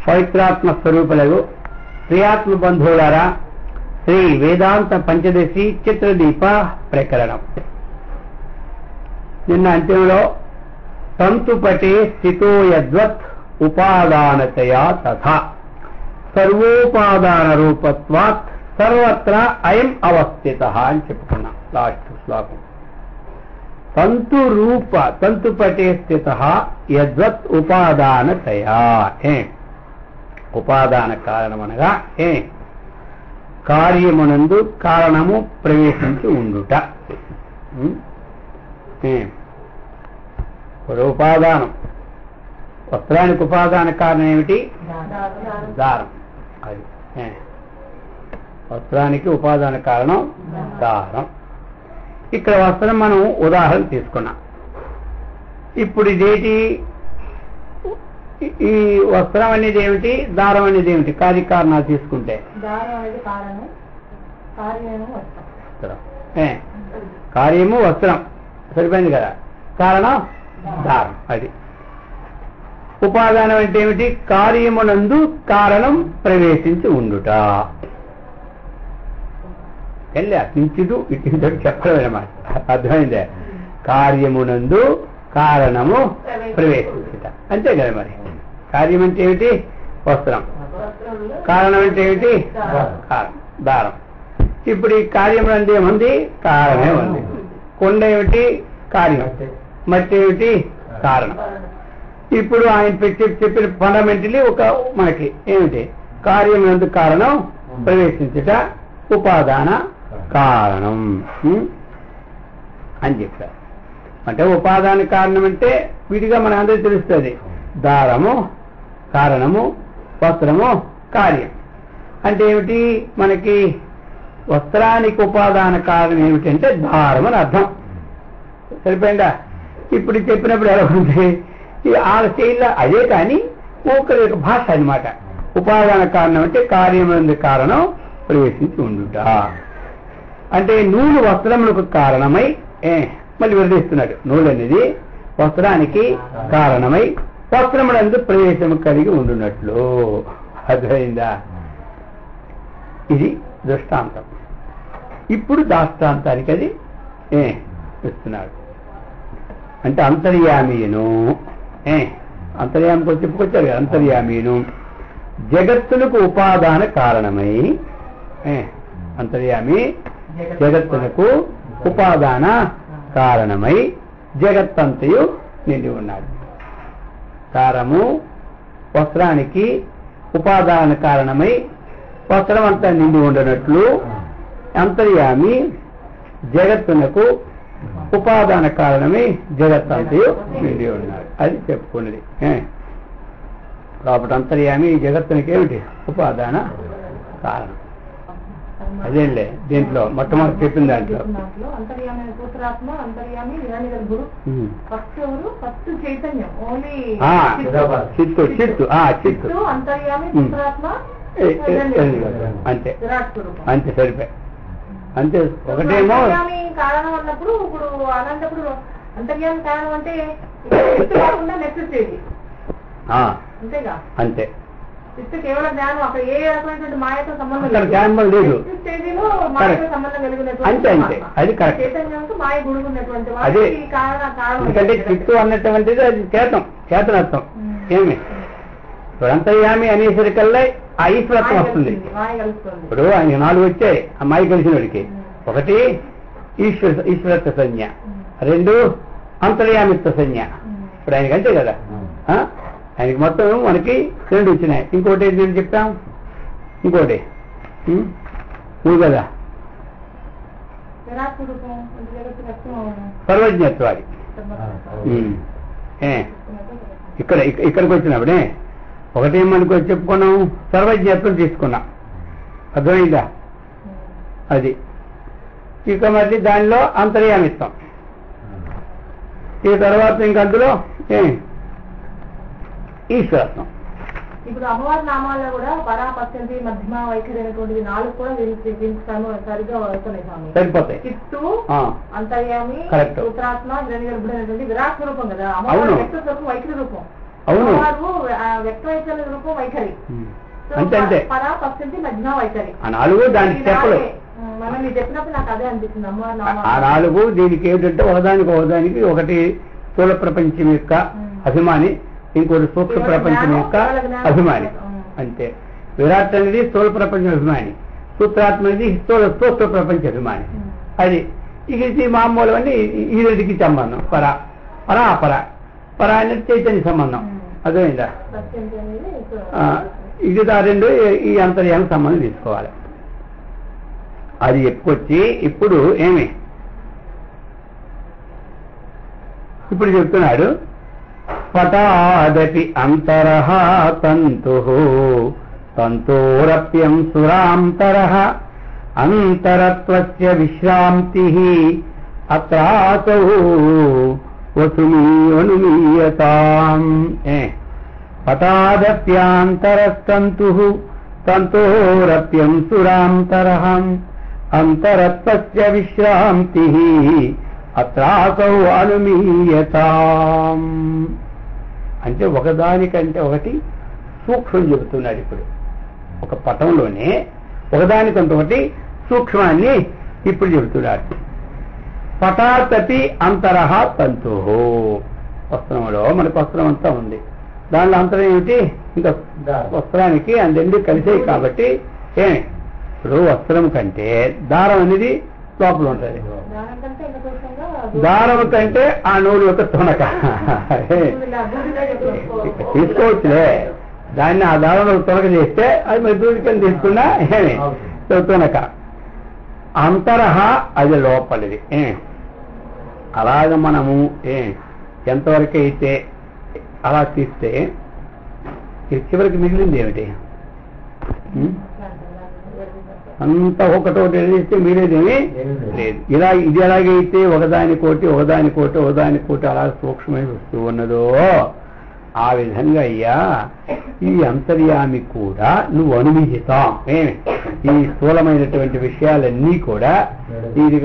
పవిత్రాత్మ స్వరూపులకు ప్రియాత్మ బంధువులారా, శ్రీ వేదాంత పంచదశి చిత్రదీప ప్రకరణం. నిన్న అంత్యంలో తంతుపటే స్థితో యద్వత్ ఉపాదానతయా తథా సర్వోపాదాన రూపత్వాత్ సర్వత్ర అయం అవస్థితః అని చెప్పుకున్నాం లాస్ట్ శ్లోకం. తంతుపటే స్థితః యద్వత్ ఉపాదానతయా. ఉపాదాన కారణం అనగా కార్యమునందు కారణము ప్రవేశించి ఉండుట. ఉపాదానం, వస్త్రానికి ఉపాదాన కారణం ఏమిటి? దారం. అది వస్త్రానికి ఉపాదాన కారణం దారం. ఇక్కడ వస్త్రం మనం ఉదాహరణ తీసుకున్నాం. ఇప్పుడు ఇదేంటి? ఈ వస్త్రం అనేది ఏమిటి, దారం అనేది ఏమిటి? కార్యకారణాలు తీసుకుంటే కార్యము వస్త్రం సరిపోయింది కదా, కారణం దారం. అది ఉపాదానం అంటే ఏమిటి? కార్యమునందు కారణం ప్రవేశించి ఉండుట. అట్నుంచిడు ఇటు చెప్పడం అన్నమాట. అర్థమైందే? కార్యమునందు కారణము ప్రవేశించుట అంతే కదా. మరి కార్యం అంటే ఏమిటి? వస్త్రం. కారణం అంటే ఏమిటి? దారం. ఇప్పుడు ఈ కార్యమునందు ఏముంది? కారణమే ఉంది. కొండ ఏమిటి? కార్యం. మట్టి ఏమిటి? కారణం. ఇప్పుడు ఆయన చెప్పిన ఫండమెంటలీ ఒక మనకి ఏమిటి? కార్యమునందు కారణం ప్రవేశించుట ఉపాదాన కారణం అని చెప్పారు. అంటే ఉపాదాన కారణం అంటే విడిగా మన అందరికీ తెలుస్తుంది. దారము కారణము, వస్త్రము కార్యం. అంటే ఏమిటి? మనకి వస్త్రానికి ఉపాదాన కారణం ఏమిటంటే దారం అని అర్థం. సరిపోయిందా? ఇప్పుడు చెప్పినప్పుడు ఎలా ఉంది? ఆ శైలిలో అదే, కానీ ఒకరి యొక్క భాష అన్నమాట. ఉపాదాన కారణం అంటే కార్యమునందు కారణం ప్రవేశించి ఉండుట. అంటే నూలు వస్త్రములకు కారణమై మళ్ళీ వివరిస్తున్నాడు. నూలు అనేది వస్త్రానికి కారణమై వస్త్రమునందు ప్రవేశము కలిగి ఉండున్నట్లు. అర్థమైందా? ఇది దృష్టాంతం. ఇప్పుడు దాష్టాంతానికి అది ఇస్తున్నాడు. అంటే అంతర్యామీను, అంతర్యామికి చెప్పుకొచ్చారు కదా. అంతర్యామీను జగత్తులకు ఉపాదాన కారణమై, అంతర్యామి జగత్తులకు ఉపాదాన కారణమై జగత్తంతయు నిండి ఉన్నాడు. దారము వస్త్రానికి ఉపాదాన కారణమై వస్త్రం అంతా నిండి ఉండనట్లు అంతర్యామి జగత్తునకు ఉపాదాన కారణమై జగత్తంతయు నిండి ఉన్నాడు. అది చెప్పుకున్నది. కాబట్టి అంతర్యామి జగత్తునికి ఏమిటి? ఉపాదాన కారణం. అదేలే దీంట్లో మొట్టమొదటి చెప్పిన దాంట్లో చిత్తు చిత్తు చిత్తు అంతే అంతే సరిపోయి. అంతే. ఒకటేమో కారణం అన్నప్పుడు ఇప్పుడు అలాంటప్పుడు అంతర్యామి కారణం అంటే నెక్స్ట్ స్టేజ్ అంతేగా. అంతే. కేవలం జ్ఞానం, అక్కడ ఏ రకమైనటువంటి మాయతో సంబంధం లేదు. స్టేజీలో మాయతో సంబంధం కలిగినటువంటి అంతే అంతే. అది కరెక్ట్. చైతన్యంతో మాయ గుడుకున్నటువంటి అదే. ఎందుకంటే చిత్తు అన్నటువంటిది అది చేతనత్వం. ఏమి ఇప్పుడు అంతర్యామి అనేసరికల్లా ఆ ఈశ్వరత్వం వస్తుంది. ఇప్పుడు ఆయన 4 వచ్చాయి ఆ మాయ కలిసినోడికి. ఒకటి ఈశ్వరత్వ సంజ్ఞ, 2 అంతర్యామిత్వ సంజ్ఞ. ఇప్పుడు ఆయనకి అంతే కదా. ఆయనకి మొత్తం మనకి 2 వచ్చినాయి. ఇంకోటి నేను చెప్తాం, ఇంకోటి 3 కదా. సర్వజ్ఞత్వాది. ఇక్కడికి వచ్చినప్పుడే ఒకటి మనకు చెప్పుకున్నాం, సర్వజ్ఞత్వం తీసుకున్నాం. అర్థమైందా? అది. ఇక మళ్ళీ దానిలో అంతర్యామిత్వం. ఈ తర్వాత ఇంకందులో ఈశ్వరత్వం. ఇప్పుడు అమ్మవారి నామాల్లో కూడా పరాపశ్యంతి, మధ్యమ, వైఖరి అనేటువంటిది 4 కూడా సరిగ్గా వస్తున్నాయి. సరిపోతాయి. చిత్తు, అంతర్యామి, సూత్రాత్మ, హిరణ్యగర్భుడు అనేటువంటి విరాట్ స్వరూపం కదా. అమ్మవారి వ్యక్త స్వరూపం వైఖరి రూపం. అవును. వ్యక్తవైఖరి రూపం వైఖరి అంతే అంతే పరా పశ్చంతి మధ్యమ వైఖరి ఆ నాలుగు దానికి చెప్పలు. మనం మీరు చెప్పినప్పుడు నాకు అదే అనిపిస్తుంది ఆ నాలుగు దీనికి ఏమిటంటే ఒకదానికి ఒకటి స్థూల ప్రపంచం యొక్క అభిమాని, ఇంకోటి సూక్ష్మ ప్రపంచం యొక్క అభిమాని. అంతే. విరాట్ అనేది స్థూల ప్రపంచం అభిమాని, సూత్రాత్మ అనేది సూక్ష్మ ప్రపంచ అభిమాని. అది ఇక ఇది మామూలు అని ఈ రెండుకి సంబంధం. పరా అనేది చైతన్య సంబంధం. అర్థమైందా? ఇది రెండు ఈ అంతర్యానికి సంబంధం తీసుకోవాలి. అది చెప్పుకొచ్చి ఇప్పుడు ఏమి ఇప్పుడు చెప్తున్నాడు, పటాదపి అంతరః తంతుః తంతోరప్యం సురాంతరః అంతరత్వస్య విశ్రాంతిః అత్రాసౌ వసుమీయనుమీయతాం. పటాదప్యాంతరస్తంతుః తంతోరప్యం సురాంతరః అంతరత్వస్య విశ్రాంతిః అత్రాసౌ అనుమీయతాం. అంటే ఒకదానికంటే ఒకటి సూక్ష్మం చెబుతున్నాడు. ఇప్పుడు ఒక పటంలోనే ఒకదానికంటే ఒకటి సూక్ష్మాన్ని ఇప్పుడు చెబుతున్నాడు. పటాతపి అంతరః తంతుః. వస్త్రంలో మనకు వస్త్రం అంతా ఉంది, దానిలో అంతరం ఏమిటి? ఇంకా వస్త్రానికి అందెందు కలిసేవి కాబట్టి ఇప్పుడు వస్త్రం కంటే దారం అనేది లోపల ఉంటుంది. దారం కంటే ఆ నూలు యొక్క తునక తీసుకోవచ్చులే. దాన్ని ఆ దారంలో తునక చేస్తే అది మరి దూరికని తీసుకున్నా తునక. అంతరః అది లోపలిది. అలాగ మనము ఎంతవరకు అయితే అలా తీస్తే చివరికి మిగిలింది ఏమిటి? అంతా ఒకటోటి తీస్తే మిగిలేదేమి లేదు. ఇది ఎలాగైతే ఒకదానికోటి అలా సూక్ష్మమైన వస్తువు ఉన్నదో ఆ విధంగా అయ్యా ఈ అంతర్యామి కూడా నువ్వు అనుమీహితాం. ఈ స్థూలమైనటువంటి విషయాలన్నీ కూడా ఇది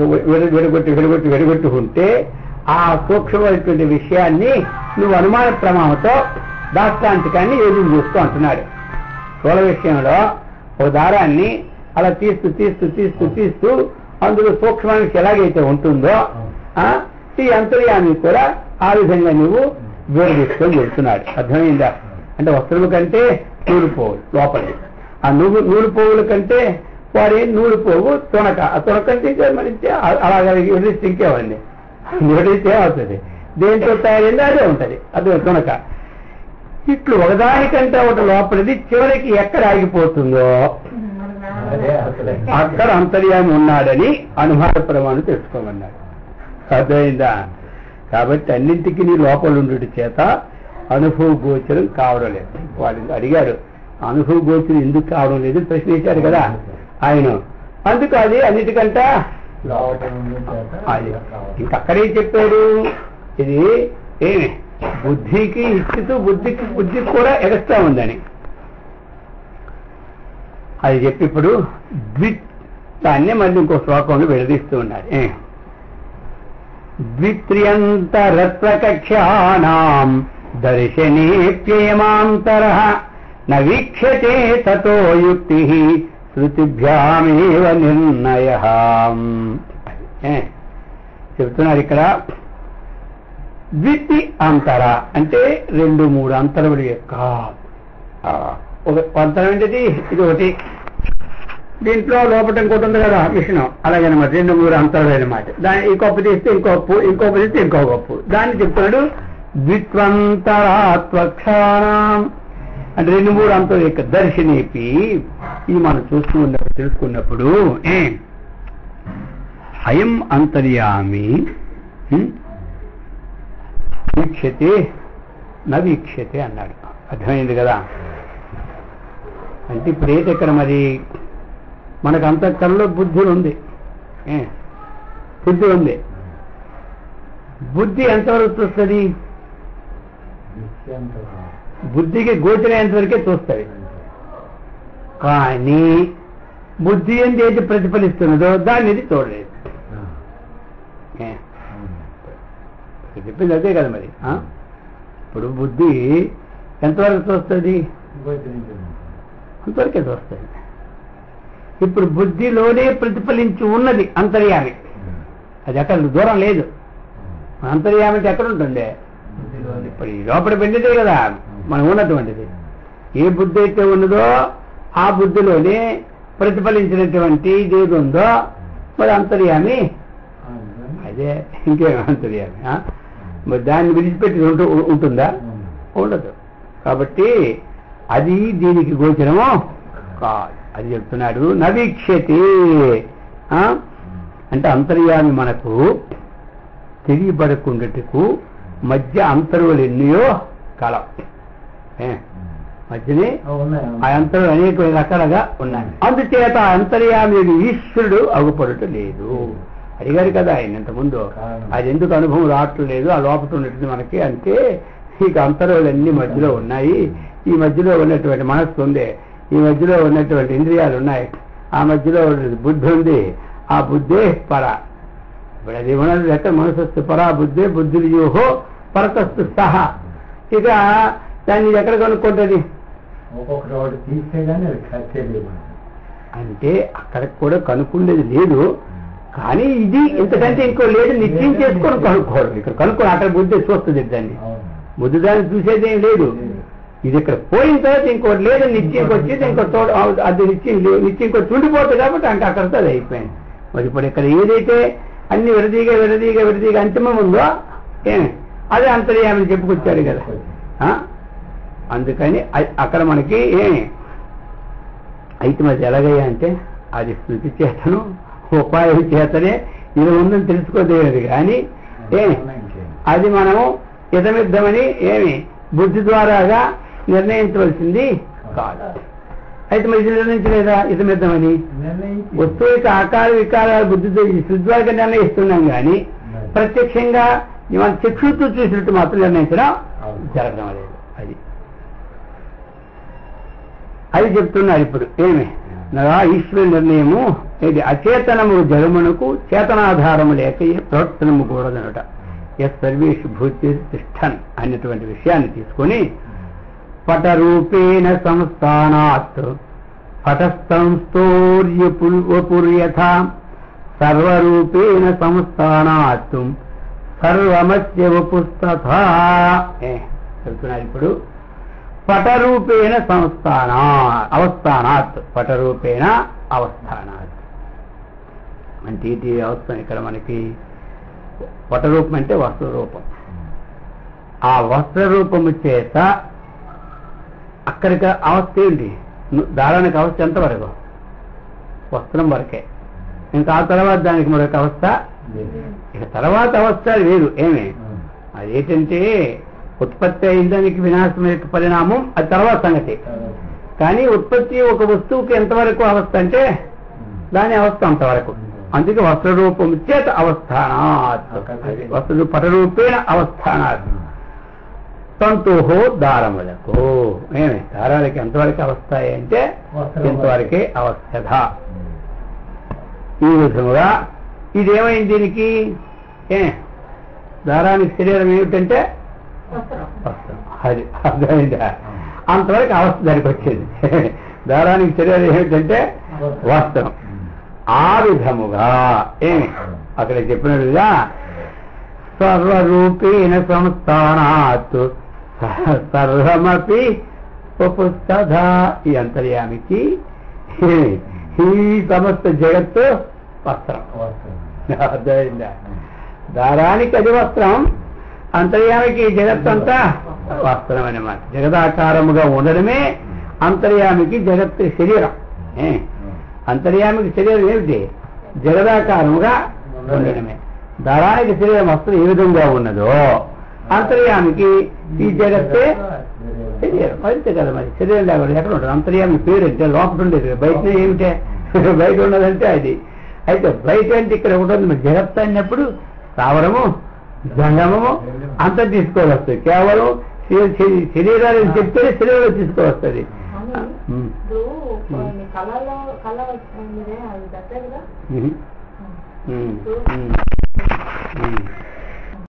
వెడగొట్టి ఉంటే ఆ సూక్ష్మమైనటువంటి విషయాన్ని నువ్వు అనుమాన ప్రమాణంతో దాష్టాంతికాన్ని ఎదురు చూస్తూ అంటున్నాడు. స్థూల విషయంలో ఒక దారాన్ని అలా తీస్తూ అందులో సూక్ష్మానికి ఎలాగైతే ఉంటుందో ఈ అంతర్యాన్ని కూడా ఆ విధంగా నువ్వు వివరిస్తూ చెబుతున్నాడు. అర్థమైందా? అంటే వస్త్రము కంటే నూలు పోవులు లోపలి, ఆ నూలు పోవుల కంటే వారి నూలు పోవు తునక. ఆ తునకంటే మరిస్తే అలాగే వివరిస్తే ఇంకేమండి వివరిస్తే అవుతుంది. దేంతో తయారైంది అదే ఉంటుంది, అదే తునక. ఇట్లు ఒకదానికంటే ఒకటి లోపలిది చివరికి ఎక్కడ ఆగిపోతుందో అక్కడ అంతర్యామి ఉన్నాడని అనుమాన ప్రమాణం తెలుసుకోమన్నాడు. అర్థమైందా? కాబట్టి అన్నింటికి నీ లోపల ఉండేటి చేత అనుభవ గోచరం కావడం లేదు. వాళ్ళు అడిగారు అనుభవ గోచరం ఎందుకు కావడం లేదు ప్రశ్న వేశారు కదా ఆయన. అందుకు అది అన్నిటికంట అది ఇంకక్కడే చెప్పాడు. ఇది ఏమి బుద్ధికి ఇచ్చితూ బుద్ధికి కూడా ఎగస్ట్రా ఉందని అది చెప్పి ఇప్పుడు దాన్నే మళ్ళీ ఇంకో శ్లోకంలో విడదీస్తూ ఉన్నాడు. ద్విత్ర్యంతరత్వకక్ష్యానాం దర్శనేప్యయమాంతరః న వీక్ష్యతే తతో యుక్తిః శృతిభ్యామేవ నిర్ణయః. చెబుతున్నారు ఇక్కడ ద్వితి అంతర అంటే 2-3 అంతరముల యొక్క ఒక అంతరం ఏంటిది? ఇది ఒకటి, దీంట్లో లోపల ఇంకోటి ఉంది కదా మిషన్, అలాగనమాట 2-3 అంతరాలు అనమాట. దాన్ని ఈ కప్పు తీస్తే ఇంకో తీస్తే ఇంకో కప్పు. దాన్ని చెప్తున్నాడు ద్విత్వంతరాత్వక్షాణం అంటే 2-3 అంతరం యొక్క దర్శనేపి. ఇది మనం తెలుసుకున్నప్పుడు అయం అంతర్యామి వీక్షతే న వీక్షతే అన్నాడు. అర్థమైంది కదా? అంటే ఇప్పుడు ఏంటి ఇక్కడ మరి మనకు అంతఃకరణలో బుద్ధి ఉంది. బుద్ధి ఎంతవరకు చూస్తుంది? బుద్ధికి గోచరయ్యేంతవరకే చూస్తుంది. కానీ బుద్ధి ఏంటి ఏది ప్రతిఫలిస్తున్నదో దాన్ని ఇది చూడలేదు. చెప్పింది అదే కదా మరి. ఇప్పుడు బుద్ధి ఎంతవరకు చూస్తుంది? అంతవరకే చూస్తుంది. ఇప్పుడు బుద్ధిలోనే ప్రతిఫలించి ఉన్నది అంతర్యామి. అది ఎక్కడ దూరం లేదు. అంతర్యామి అంటే ఎక్కడ ఉంటుంది? ఇప్పుడు ఈ లోపల పెట్టిదే కదా మనం ఉన్నటువంటిది. ఏ బుద్ధి అయితే ఉన్నదో ఆ బుద్ధిలోనే ప్రతిఫలించినటువంటి ఏది ఉందో మరి అంతర్యామి అదే. ఇంకేం అంతర్యామి? మరి దాన్ని విడిచిపెట్టి ఉంటుందా? ఉండదు. కాబట్టి అది దీనికి గోచరము కాదు. అది చెప్తున్నాడు నవీక్షతి. అంటే అంతర్యామి మనకు తెలియబడకుండాటకు మధ్య అంతరువులు ఎన్నయో కలవు. మధ్యనే ఆ అంతరులు అనేక రకాలుగా ఉన్నాయి. అందుచేత అంతర్యామి ఈశ్వరుడు అగుపడుట లేదు. అడిగారు కదా ఆయన ఇంతకుముందు. అది ఎందుకు అనుభవం రావట్లేదు? ఆ లోపల ఉన్నట్టు మనకి అంటే ఇక అంతరువులన్నీ మధ్యలో ఉన్నాయి. ఈ మధ్యలో ఉన్నటువంటి మనస్సు ఉంది, ఈ మధ్యలో ఉన్నటువంటి ఇంద్రియాలు ఉన్నాయి, ఆ మధ్యలో బుద్ధి ఉంది. ఆ బుద్ధే పర. ఇప్పుడు అది ఉన్నది ఎక్కడ మనసస్తు పరా బుద్ధే బుద్ధులు యూహో పరతస్తు సహా. ఇక దాన్ని ఎక్కడ కనుక్కుంటుంది అంటే అక్కడికి కూడా కనుక్కుండేది లేదు. కానీ ఇది ఇంతకంటే ఇంకో లేదు నిశ్చయం చేసుకొని కనుక్కోరు. ఇక్కడ కనుక్కోరు. అక్కడ బుద్ధి చూస్తుంది దాన్ని. బుద్ధి దాన్ని చూసేదేం లేదు. ఇది ఇక్కడ పోయిన తర్వాత ఇంకోటి లేదు నిశ్చయంకి వచ్చేది ఇంకో అది నిశ్చయం ఇంకోటి ఉండిపోతుంది కాబట్టి అంటే అక్కడితో అది అయిపోయింది. మరి ఇప్పుడు ఇక్కడ ఏదైతే అన్ని విడదీగా అంతిమం ఉందో అదే అంతర్యామని చెప్పుకొచ్చాడు కదా. అందుకని అక్కడ మనకి అయితే మరి ఎలాగయ్యా అంటే అది స్మృతి చేతను ఉపాయం చేతనే ఇది ఉందని తెలుసుకోదేది. కానీ అది మనము ఇదమిద్దమని బుద్ధి ద్వారాగా నిర్ణయించవలసింది కాదు. అయితే మరి ఇది నిర్ణయించలేదా? ఇదమిద్దమని వస్తువు యొక్క ఆకార వికారాలు బుద్ధితో శుద్ధ్వాగా నిర్ణయిస్తున్నాం. కానీ ప్రత్యక్షంగా మన చక్షుతో చూసినట్టు మాత్రం నిర్ణయించడం జరగడం లేదు. అది చెప్తున్నారు ఇప్పుడు. ఈశ్వర నిర్ణయము ఇది అచేతనము జగమునకు చేతనాధారము లేక ప్రవర్తనము కూడదనట. సర్వేషు భూతి తిష్టన్ అనేటువంటి విషయాన్ని తీసుకొని పటరూపేణ సంస్థానాత్ పటస్థంస్తోర్యపుర్యథ సర్వరూపేణ సంస్థానాత్ సర్వమస్య వపుస్తథా. చెప్తున్నారు ఇప్పుడు పటరూపేణ అవస్థానాత్. పటరూపేణ అవస్థానాత్ అంటే ఇది అవస్థ. ఇక్కడ మనకి పటరూపం అంటే వస్త్రరూపం. ఆ వస్త్రరూపము చేత అక్కడికి అవస్థ ఏంటి? దారానికి అవస్థ ఎంతవరకు? వస్త్రం వరకే. ఇంకా ఆ తర్వాత దానికి మరొక అవస్థ. ఇక తర్వాత అవస్థ వేరు. అదేంటంటే ఉత్పత్తి అయిన దానికి వినాశం యొక్క పరిణామం అది తర్వాత సంగతి. కానీ ఉత్పత్తి ఒక వస్తువుకి ఎంతవరకు అవస్థ అంటే దాని అవస్థ అంతవరకు. అందుకే వస్త్రరూపం చేత అవస్థానాత్. వస్త్ర పటరూపేణ అవస్థానాత్. తంతుహో దారములకు. దారాలకి ఎంతవరకు అవస్థాయి అంటే ఎంతవరకే అవస్థద. ఈ విధముగా ఇదేమైంది? దీనికి దారానికి శరీరం ఏమిటంటే వస్త్రం. అది అర్థమైందా? అంతవరకు అవస్థ దానికి వచ్చేది. దారానికి శరీరం ఏమిటంటే వస్త్రం. ఆ విధముగా అక్కడ చెప్పినట్టుగా సర్వరూపేణ సంస్థానాత్ సర్వమపి ఉపస్థద. ఈ అంతర్యామికి ఈ సమస్త జగత్తు వస్త్రం. అర్థమైందా? దారానికి అది వస్త్రం, అంతర్యామికి జగత్తంతా వస్త్రం అన్నమాట. జగదాకారముగా ఉండడమే అంతర్యామికి జగత్ శరీరం. అంతర్యామికి శరీరం ఏమిటి? జగదాకారముగా ఉండడమే. దారానికి శరీరం వస్త్రం ఏ విధంగా ఉన్నదో అంతర్యామికి ఈ జగత్తే శరీరం. అంతే కదా. మరి శరీరం లేకుండా ఎక్కడ ఉంటుంది? అంతర్యామి పేరు అంటే లోపల ఉండేది, బయటనే ఏమిటే బయట ఉన్నదంటే అది. అయితే బయట అంటే ఇక్కడ ఉంటుంది. మరి జగత్ అన్నప్పుడు స్థావరము జంగమము అంతా తీసుకోవస్తుంది. కేవలం శరీరాన్ని చెప్తేనే శరీరంలో తీసుకోవస్తుంది. కళలో